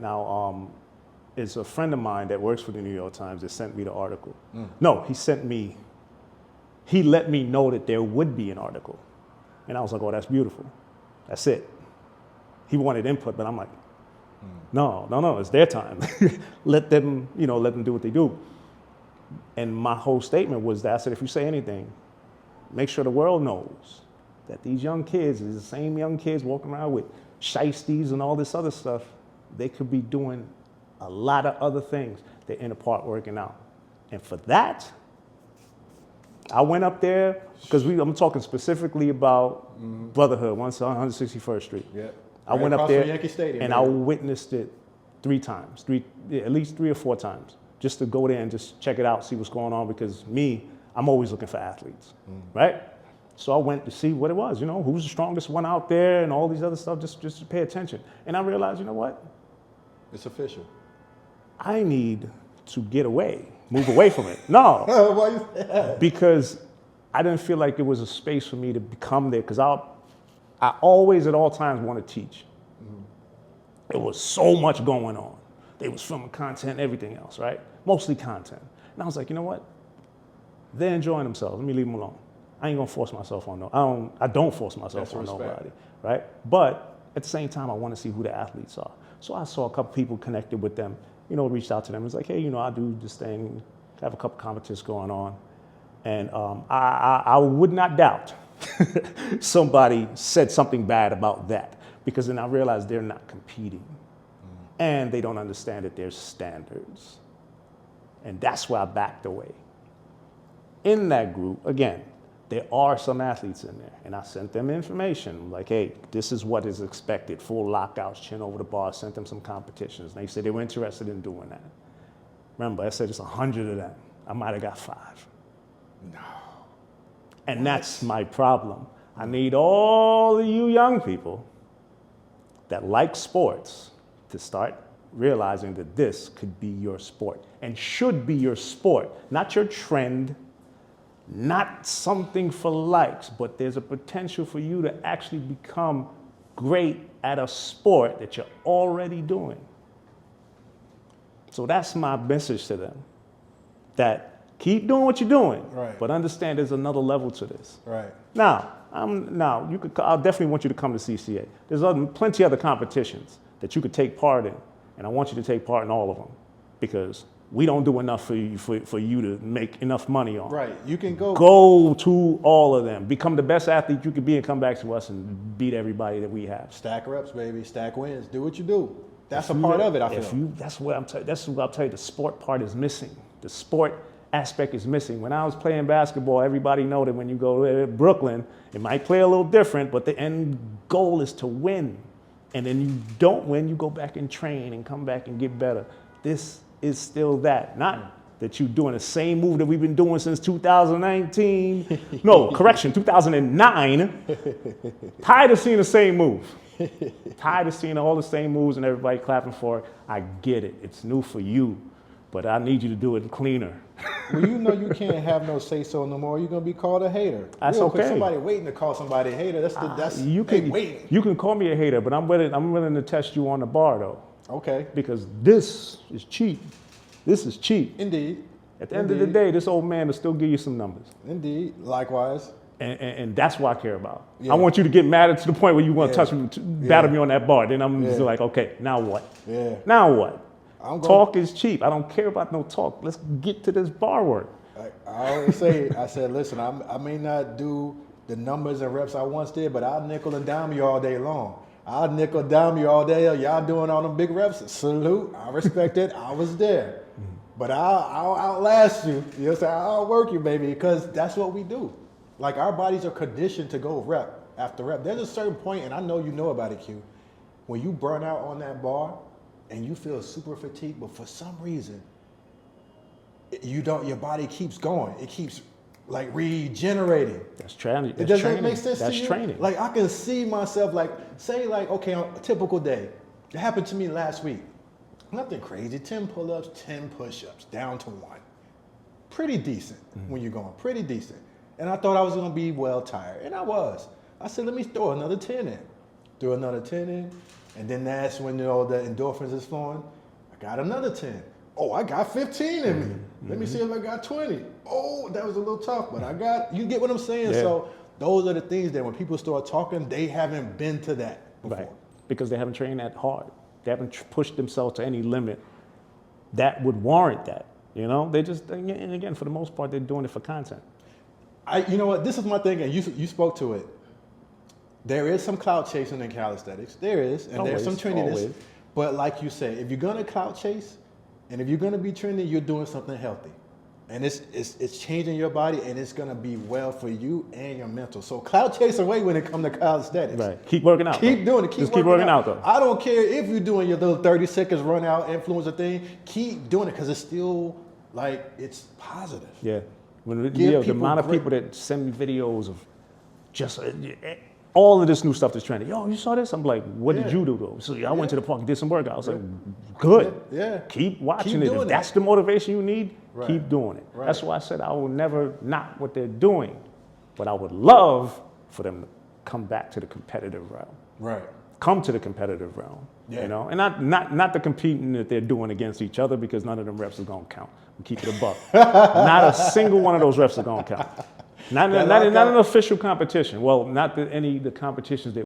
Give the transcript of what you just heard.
Now, it's a friend of mine that works for the New York Times that sent me the article. No, he let me know that there would be an article. And I was like, oh, that's beautiful. That's it. He wanted input, but I'm like, no, it's their time. Let them do what they do. And my whole statement was that I said, if you say anything, make sure the world knows that these young kids, these the same young kids walking around with shiesties and all this other stuff, they could be doing a lot of other things. They're in the park working out. And for that, I went up there, because I'm talking specifically about Brotherhood, 161st Street. Yeah. I went up there Stadium, and I witnessed it at least 3 or 4 times, just to go there and just check it out, see what's going on, because I'm always looking for athletes, right? So I went to see what it was, who's the strongest one out there and all these other stuff, just to pay attention. And I realized, you know what? It's official. I need to move away from it. No. Why you say that? Because I didn't feel like it was a space for me to become there, because I always at all times want to teach. There was so much going on. They was filming content and everything else, right? Mostly content. And I was like, you know what? They're enjoying themselves. Let me leave them alone. I ain't gonna force myself on I don't force myself on nobody, right? But at the same time, I want to see who the athletes are. So I saw a couple people connected with them, reached out to them. It's like, hey, I do this thing, have a couple competitions going on. And I would not doubt somebody said something bad about that, because then I realized they're not competing and they don't understand that there's standards. And that's where I backed away. In that group, again, there are some athletes in there, and I sent them information like, hey, this is what is expected, full lockouts, chin over the bar, sent them some competitions. And they said they were interested in doing that. Remember, I said it's 100 of them. I might have got 5. No. And that's my problem. I need all of you young people that like sports to start realizing that this could be your sport and should be your sport, not your trend, not something for likes, but there's a potential for you to actually become great at a sport that you're already doing. So that's my message to them, that keep doing what you're doing, right, but understand there's another level to this. Right. Now, I'll definitely want you to come to CCA. There's plenty of other competitions that you could take part in, and I want you to take part in all of them, because we don't do enough for you to make enough money on. Right. You can go to all of them. Become the best athlete you could be and come back to us and beat everybody that we have. Stack reps, baby. Stack wins. Do what you do. That's a part of it, I feel. That's what I'll tell you. The sport part is missing. The sport aspect is missing. When I was playing basketball, everybody know that when you go to Brooklyn, it might play a little different, but the end goal is to win. And then you don't win, you go back and train and come back and get better. This is still that. Not that you're doing the same move that we've been doing since 2019. No, correction, 2009. Tired of seeing the same move. Tired of seeing all the same moves and everybody clapping for it. I get it. It's new for you, but I need you to do it cleaner. Well, you can't have no say-so no more. You're going to be called a hater. That's real okay. Quick, somebody waiting to call somebody a hater. You can call me a hater, but I'm willing to test you on the bar, though. Okay. Because this is cheap. This is cheap. Indeed. At the end of the day, this old man will still give you some numbers. Indeed. Likewise. And that's what I care about. Yeah. I want you to get mad to the point where you want to touch me, batter me on that bar. Then I'm just like, okay, now what? Yeah. Now what? Talk is cheap. I don't care about no talk. Let's get to this bar work. I always say, listen, I may not do the numbers and reps I once did, but I'll nickel and dime you all day long. I'll nickel and dime you all day. Y'all doing all them big reps. Salute. I respect it. I was there. But I'll outlast you. You know what I'm saying? I'll work you, baby, because that's what we do. Like, our bodies are conditioned to go rep after rep. There's a certain point, and I know you know about it, Q, when you burn out on that bar and you feel super fatigued, but for some reason, your body keeps going. It keeps like regenerating. That's training. It doesn't make sense to you? That's training. Like, I can see myself, like, say, like, okay, on a typical day, it happened to me last week. Nothing crazy, 10 pull-ups, 10 push-ups, down to 1. Pretty decent when you're going, pretty decent. And I thought I was gonna be well tired, and I was. I said, let me throw another 10 in. Threw another 10 in, And then that's when, you know, the endorphins is flowing. I got another 10. Oh, I got 15 in me. Let me see if I got 20. Oh, that was a little tough, but you get what I'm saying? Yeah. So those are the things that when people start talking, they haven't been to that before. Right. Because they haven't trained that hard. They haven't pushed themselves to any limit that would warrant that. You know, they just, and again, for the most part, they're doing it for content. You know what? This is my thing, and you spoke to it. There is some clout chasing in calisthenics. There is, and there's some trendiness. Always. But like you said, if you're gonna clout chase, and if you're gonna be trendy, you're doing something healthy, and it's changing your body, and it's gonna be well for you and your mental. So clout chase away when it comes to calisthenics. Right. Keep working out. Keep doing it. Just keep working out, though. I don't care if you're doing your little 30 seconds run out influencer thing. Keep doing it because it's still like it's positive. Yeah. When Give the amount of people people that send me videos of just all of this new stuff that's trending. Yo, you saw this? I'm like, what did you do though? So I went to the park and did some workouts. I was like, good. Yeah. Keep watching Keep it. doing If that's the motivation you need, Right. keep doing it. Right. That's why I said I will never knock what they're doing, but I would love for them to come back to the competitive realm. Right. Come to the competitive realm, Yeah. you know, and not the competing that they're doing against each other, because none of them reps is gonna count. Keep it a buck. Not a single one of those reps are gonna count. Not in an official competition. Well, not the competitions that